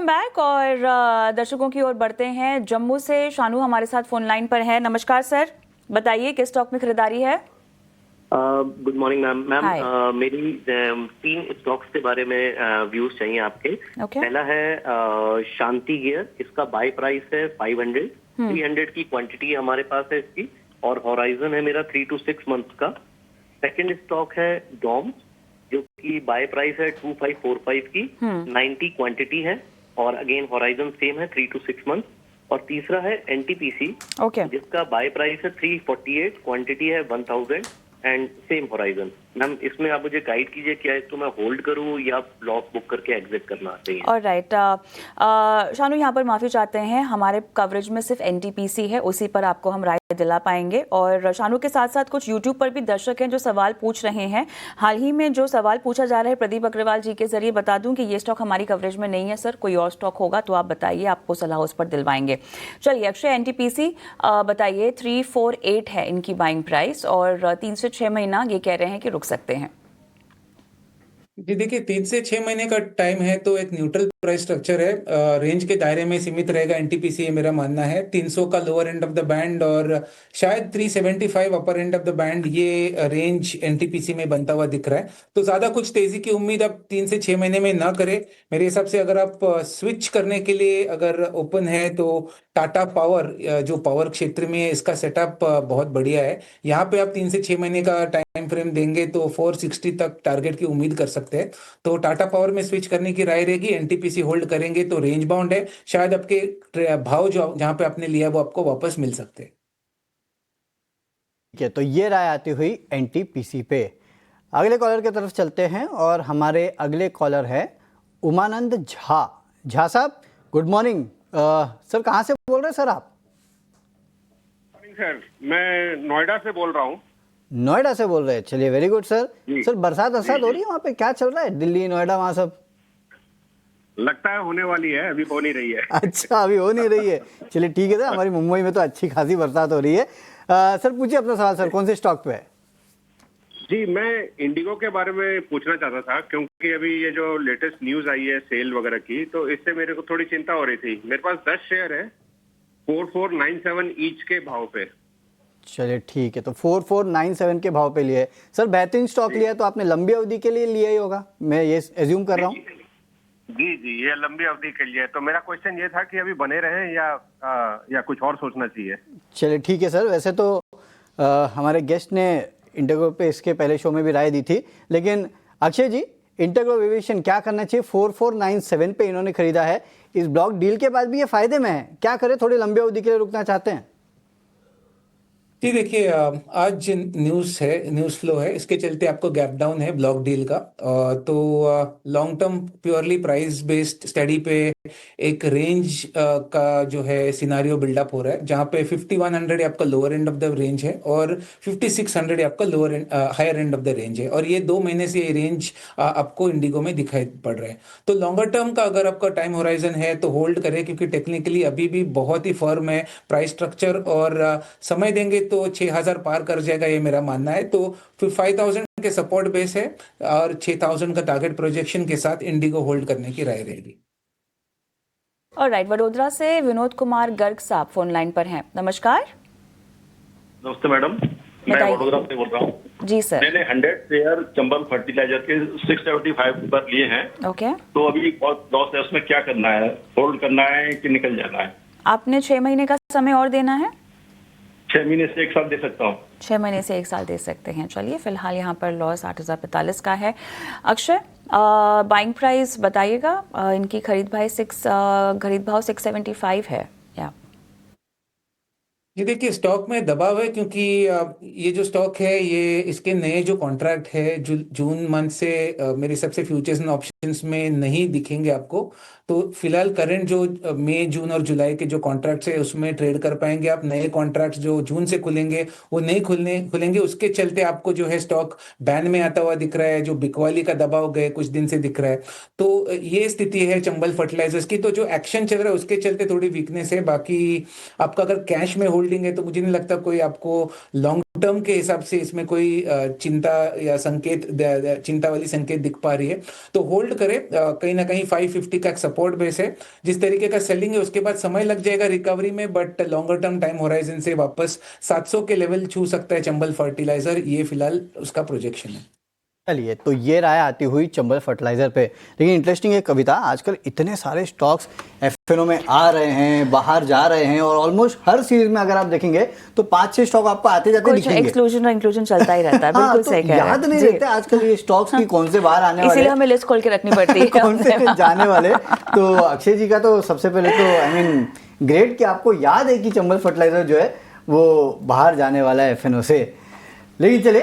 Back और दर्शकों की ओर बढ़ते हैं। जम्मू से शानू हमारे साथ फोन लाइन पर है। नमस्कार सर, बताइए किस स्टॉक में खरीदारी है? Good morning ma'am. हाय। मेरी 3 स्टॉक्स के बारे में व्यूज चाहिए आपके। ओके। पहला है शांति गियर। इसका बाय प्राइस है 500। 300 की क्वांटिटी हमारे पास है इसकी, और हॉराइजन है मेरा 3 to 6 मंथ्स का। सेकंड स्टॉक है डॉम, जो कि बाय प्राइस है 2545 की, 90 क्वांटिटी है, और अगेन हॉराइजन सेम है 3 to 6 मंथ। और तीसरा है एनटीपीसी, ओके। जिसका बाय प्राइस है 348, क्वांटिटी है 1000 एंड सेम हॉराइजन। मैम इसमें आप मुझे गाइड कीजिए, क्या इसको मैं होल्ड करूं या लॉस बुक करके एग्जिट करना चाहिए? ऑलराइट, शानू यहाँ पर माफ़ी चाहते हैं, हमारे कवरेज में सिर्फ एनटीपीसी है, उसी पर आपको हम राय दिला पाएंगे। और शानू के साथ साथ कुछ यूट्यूब पर भी दर्शक हैं जो सवाल पूछ रहे हैं। हाल ही में जो सवाल पूछा जा रहा है प्रदीप अग्रवाल जी के जरिए, बता दूं कि ये स्टॉक हमारी कवरेज में नहीं है सर, कोई और स्टॉक होगा तो आप बताइए, आपको सलाह उस पर दिलवाएंगे। चलिए अक्षय, एनटीपीसी बताइए। 348 है इनकी बाइंग प्राइस, और 3 से 6 महीना ये कह रहे हैं कि रुक सकते हैं। जी देखिए, 3 से 6 महीने का टाइम है तो एक न्यूट्रल प्राइस स्ट्रक्चर है। रेंज के दायरे में सीमित रहेगा एनटीपीसी, ये मेरा मानना है। 300 का lower end of the band और शायद 375 अपर एंड ऑफ द बैंड, ये रेंज एनटीपीसी में बनता हुआ दिख रहा है। तो ज्यादा कुछ तेजी की उम्मीद आप 3 से 6 महीने में ना करें मेरे हिसाब से। अगर आप स्विच करने के लिए अगर ओपन है तो टाटा पावर, जो पावर क्षेत्र में है, इसका सेटअप बहुत बढ़िया है। यहाँ पे आप 3 से 6 महीने का टाइम फ्रेम देंगे तो 460 तक टारगेट की उम्मीद कर सकते हैं। तो टाटा पावर में स्विच करने की राय रहेगी। एनटीपीसी होल्ड करेंगे तो रेंज बाउंड है, शायद आपके भाव जो जहां पे आपने लिया वो आपको वापस मिल सकते हैं। ठीक है, तो ये राय आती हुई एनटीपीसी पे। अगले कॉलर की तरफ चलते हैं और हमारे अगले कॉलर है उमानंद झा। झा साहब, गुड मॉर्निंग। सर कहाँ से बोल रहे हैं सर आप? सर मैं नोएडा से बोल रहा हूँ। नोएडा से बोल रहे हैं, चलिए वेरी गुड सर। सर बरसात हो रही है वहाँ पे, क्या चल रहा है दिल्ली नोएडा वहाँ सब? लगता है होने वाली है, अभी हो नहीं रही है। अच्छा, अभी हो नहीं रही है, चलिए ठीक है सर। हमारी मुंबई में तो अच्छी खासी बरसात हो रही है। सर पूछिए अपना सवाल सर, कौन से स्टॉक पे है? जी मैं इंडिगो के बारे में पूछना चाहता था, क्योंकि अभी ये जो लेटेस्ट न्यूज आई है सेल वगैरह की, तो इससे मेरे को थोड़ी चिंता हो रही थी। मेरे पास 10 शेयर है 4497 ईच के भाव पे। चलिए ठीक है, तो 4497 के भाव पे लिए सर। बेहतरीन स्टॉक लिया है, तो आपने लंबी अवधि के लिए लिया ही होगा, मैं ये एज्यूम कर रहा हूँ। जी ये लंबी अवधि के लिए। तो मेरा क्वेश्चन ये था कि अभी बने रहें या कुछ और सोचना चाहिए? चलिए ठीक है सर। वैसे तो हमारे गेस्ट ने इंटेग्रो पे इसके पहले शो में भी राय दी थी, लेकिन अक्षय जी, इंटेग्रो एविएशन क्या करना चाहिए? 4497 पे इन्होंने खरीदा है, इस ब्लॉक डील के बाद भी ये फायदे में है, क्या करें? थोड़ी लंबी अवधि के लिए रुकना चाहते हैं? जी देखिए, आज न्यूज़ फ्लो है, इसके चलते आपको गैप डाउन है ब्लॉक डील का। तो long term purely price based study पे एक रेंज का जो है सिनारियो बिल्डअप हो रहा है, जहाँ पे 5100 आपका lower end of the range है और 5600 आपका higher end of the range है। और ये 2 महीने से ये रेंज आपको इंडिगो में दिखाई पड़ रहा है। तो लॉन्गर टर्म का अगर आपका टाइम होराइजन है तो होल्ड करें, क्योंकि टेक्निकली अभी भी बहुत ही फर्म है प्राइस स्ट्रक्चर, और समय देंगे तो 6000 पार कर जाएगा, ये मेरा मानना है। तो 5000 के सपोर्ट बेस है और 6000 का टारगेट प्रोजेक्शन के साथ इंडिगो होल्ड करने की राय रहेगी। ऑलराइट, वडोदरा से विनोद कुमार गर्ग साहब फोन लाइन पर हैं। नमस्कार। नमस्ते मैडम, मैं वडोदरा से बोल रहा हूँ। जी सर। मैंने 100 शेयर चंबल फर्टिलाइजर के 675 पर लिए हैं। ओके। तो अभी बहुत लॉस है, उसमें क्या करना है? होल्ड करना है कि निकल जाना है? आपने 6 महीने का समय और देना है। 6 महीने से 1 साल दे सकता हूँ। 6 महीने से 1 साल दे सकते हैं। चलिए, फिलहाल यहाँ पर लॉस 8045 का है। अक्षय, बाइंग प्राइस बताइएगा। इनकी खरीद भाव 675 है। या ये देखिए, स्टॉक में दबाव है, क्योंकि ये जो स्टॉक है ये इसके नए जो कॉन्ट्रैक्ट है जून मंथ से मेरे हिसाब से फ्यूचर्स एंड ऑप्शंस में नहीं दिखेंगे आपको। तो फिलहाल करंट जो मई जून और जुलाई के जो कॉन्ट्रैक्ट्स है उसमें ट्रेड कर पाएंगे आप। नए कॉन्ट्रैक्ट्स जो जून से खुलेंगे वो नहीं खुलेंगे, उसके चलते आपको जो है स्टॉक बैन में आता हुआ दिख रहा है, जो बिकवाली का दबाव गए कुछ दिन से दिख रहा है। तो ये स्थिति है चंबल फर्टिलाइजर्स की। तो जो एक्शन चल रहा है उसके चलते थोड़ी वीकनेस है। बाकी आपका अगर कैश में होल्डिंग है तो मुझे नहीं लगता कोई आपको लॉन्ग टर्म के हिसाब से इसमें कोई चिंता या चिंता वाली संकेत दिख पा रही है तो होल्ड करें। कहीं ना कहीं 550 का एक सपोर्ट बेस है, जिस तरीके का सेलिंग है उसके बाद समय लग जाएगा रिकवरी में, but longer term time horizon से वापस 700 के लेवल छू सकता है चंबल फर्टिलाइजर, ये फिलहाल उसका प्रोजेक्शन है। चलिए, तो ये राय आती हुई चंबल फर्टिलाइजर पे। लेकिन इंटरेस्टिंग है कविता, आजकल इतने सारे स्टॉक्स एफएनओ में आ रहे हैं, बाहर जा रहे हैं, और ऑलमोस्ट हर सीरीज में अगर आप देखेंगे तो 5-6 स्टॉक आपको आते जाते कुछ दिखेंगे। एक्सक्लूजन और इंक्लूजन चलता ही रहता है। हाँ, बिल्कुल तो सही कह रहे हैं। याद नहीं जी। रहते आजकल ये स्टॉक्स की कौन से बाहर आने वाले, इसीलिए हमें लिस्ट खोल के रखनी पड़ती है कौन से जाने वाले। तो अक्षय जी का तो सबसे पहले तो आई मीन ग्रेट कि आपको याद है कि चंबल फर्टिलाइजर जो है वो बाहर जाने वाला है एफएनओ से। लेकिन चले